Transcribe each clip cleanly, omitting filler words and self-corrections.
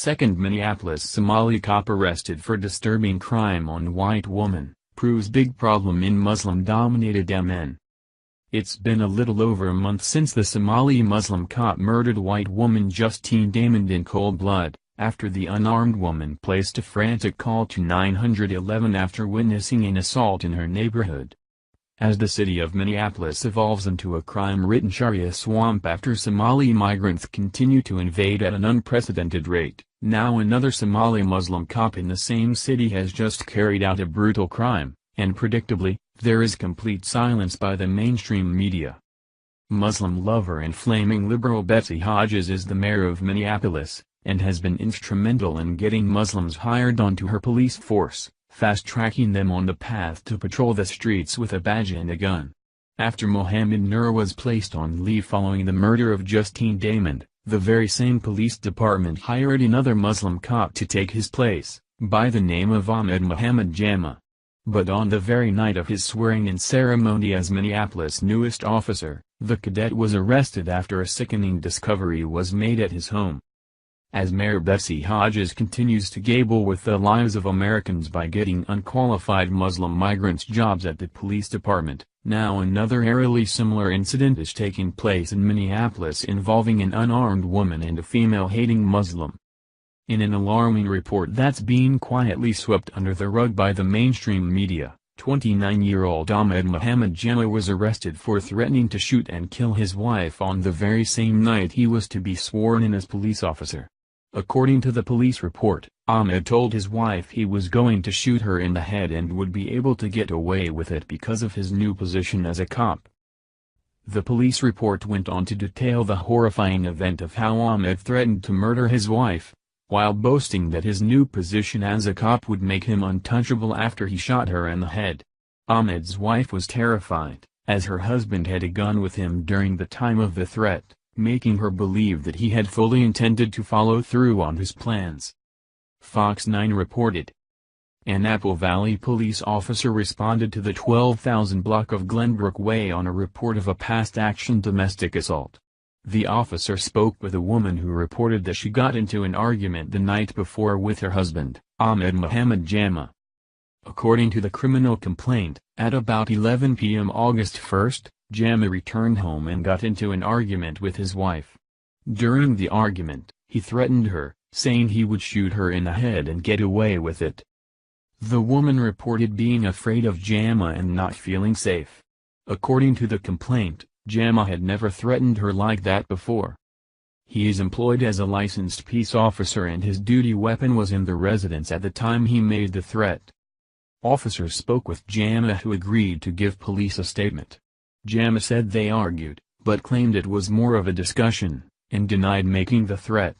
Second Minneapolis Somali cop arrested for disturbing crime on white woman, proves big problem in Muslim-dominated MN. It's been a little over a month since the Somali Muslim cop murdered white woman Justine Damond in cold blood, after the unarmed woman placed a frantic call to 911 after witnessing an assault in her neighborhood. As the city of Minneapolis evolves into a crime-ridden Sharia swamp after Somali migrants continue to invade at an unprecedented rate, now another Somali Muslim cop in the same city has just carried out a brutal crime, and predictably, there is complete silence by the mainstream media. Muslim lover and flaming liberal Betsy Hodges is the mayor of Minneapolis, and has been instrumental in getting Muslims hired onto her police force, fast-tracking them on the path to patrol the streets with a badge and a gun. After Mohammed Nur was placed on leave following the murder of Justine Damond, the very same police department hired another Muslim cop to take his place, by the name of Ahmed Mohammed Jama. But on the very night of his swearing-in ceremony as Minneapolis' newest officer, the cadet was arrested after a sickening discovery was made at his home. As Mayor Betsy Hodges continues to gamble with the lives of Americans by getting unqualified Muslim migrants jobs at the police department, now another eerily similar incident is taking place in Minneapolis involving an unarmed woman and a female-hating Muslim. In an alarming report that's being quietly swept under the rug by the mainstream media, 29-year-old Ahmed Mohammed Jama was arrested for threatening to shoot and kill his wife on the very same night he was to be sworn in as police officer. According to the police report, Ahmed told his wife he was going to shoot her in the head and would be able to get away with it because of his new position as a cop. The police report went on to detail the horrifying event of how Ahmed threatened to murder his wife, while boasting that his new position as a cop would make him untouchable after he shot her in the head. Ahmed's wife was terrified, as her husband had a gun with him during the time of the threat, making her believe that he had fully intended to follow through on his plans. Fox 9 reported. An Apple Valley police officer responded to the 12,000 block of Glenbrook Way on a report of a past-action domestic assault. The officer spoke with a woman who reported that she got into an argument the night before with her husband, Ahmed Mohammed Jama. According to the criminal complaint, at about 11 p.m. August 1, Jama returned home and got into an argument with his wife. During the argument, he threatened her, saying he would shoot her in the head and get away with it. The woman reported being afraid of Jama and not feeling safe. According to the complaint, Jama had never threatened her like that before. He is employed as a licensed peace officer and his duty weapon was in the residence at the time he made the threat. Officers spoke with Jama, who agreed to give police a statement. Jama said they argued, but claimed it was more of a discussion, and denied making the threat.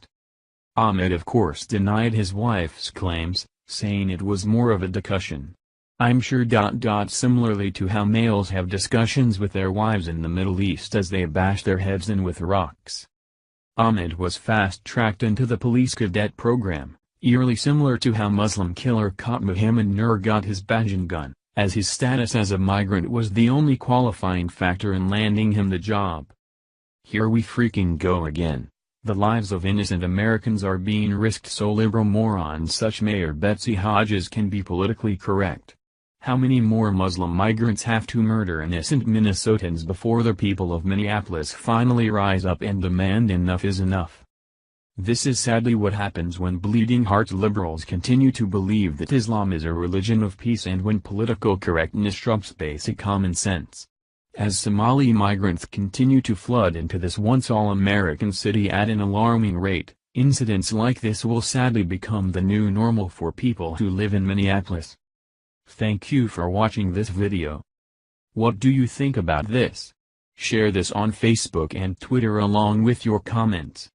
Ahmed of course denied his wife's claims, saying it was more of a discussion. I'm sure. Similarly to how males have discussions with their wives in the Middle East as they bash their heads in with rocks. Ahmed was fast-tracked into the police cadet program, eerily similar to how Muslim killer cop Mohammed Nur got his badge and gun, as his status as a migrant was the only qualifying factor in landing him the job. Here we freaking go again. The lives of innocent Americans are being risked so liberal morons such Mayor Betsy Hodges can be politically correct. How many more Muslim migrants have to murder innocent Minnesotans before the people of Minneapolis finally rise up and demand enough is enough? This is sadly what happens when bleeding-heart liberals continue to believe that Islam is a religion of peace and when political correctness trumps basic common sense. As Somali migrants continue to flood into this once all-American city at an alarming rate, incidents like this will sadly become the new normal for people who live in Minneapolis. Thank you for watching this video. What do you think about this? Share this on Facebook and Twitter along with your comments.